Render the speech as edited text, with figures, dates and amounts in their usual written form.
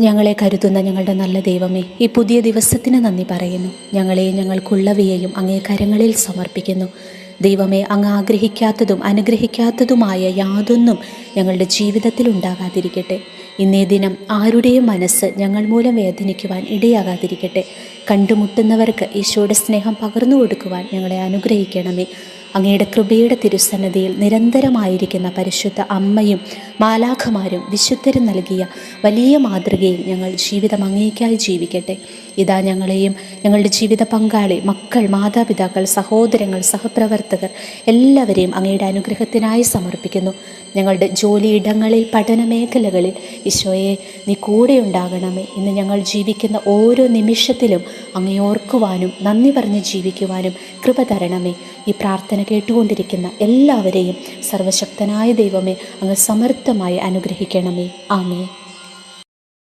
ഞങ്ങളെ കരുതുന്ന ഞങ്ങളുടെ നല്ല ദൈവമേ, ഈ പുതിയ ദിവസത്തിന് നന്ദി പറയുന്നു. ഞങ്ങളെയും ഞങ്ങൾക്കുള്ളവയെയും അങ്ങേ കരങ്ങളിൽ സമർപ്പിക്കുന്നു. ദൈവമേ, അങ്ങ് ആഗ്രഹിക്കാത്തതും അനുഗ്രഹിക്കാത്തതുമായ യാതൊന്നും ഞങ്ങളുടെ ജീവിതത്തിൽ ഉണ്ടാകാതിരിക്കട്ടെ. ഇന്നേ ദിനം ആരുടെയും മനസ്സ് ഞങ്ങൾ മൂലം വേദനിക്കുവാൻ ഇടയാകാതിരിക്കട്ടെ. കണ്ടുമുട്ടുന്നവർക്ക് ഈശോയുടെ സ്നേഹം പകർന്നു കൊടുക്കുവാൻ ഞങ്ങളെ അനുഗ്രഹിക്കണമേ. അങ്ങയുടെ കൃപയുടെ തിരുസന്നതിയിൽ നിരന്തരമായിരിക്കുന്ന പരിശുദ്ധ അമ്മയും മാലാഖമാരും വിശുദ്ധരും നൽകിയ വലിയ മാതൃകയിൽ ഞങ്ങൾ ജീവിതം അങ്ങേയ്ക്കായി ജീവിക്കട്ടെ. ഇതാ ഞങ്ങളെയും ഞങ്ങളുടെ ജീവിത പങ്കാളി, മക്കൾ, മാതാപിതാക്കൾ, സഹോദരങ്ങൾ, സഹപ്രവർത്തകർ എല്ലാവരെയും അങ്ങയുടെ അനുഗ്രഹത്തിനായി സമർപ്പിക്കുന്നു. ഞങ്ങളുടെ ജോലിയിടങ്ങളിൽ, പഠന മേഖലകളിൽ ഈശോയെ നീ കൂടെ ഉണ്ടാകണമേ. ഇന്ന് ഞങ്ങൾ ജീവിക്കുന്ന ഓരോ നിമിഷത്തിലും അങ്ങയെ ഓർക്കുവാനും നന്ദി പറഞ്ഞ് ജീവിക്കുവാനും കൃപ തരണമേ. ഈ പ്രാർത്ഥന കേട്ടുകൊണ്ടിരിക്കുന്ന എല്ലാവരെയും സർവശക്തനായ ദൈവമേ അങ്ങ് സമർത്ഥമായി അനുഗ്രഹിക്കണമേ. ആമേൻ.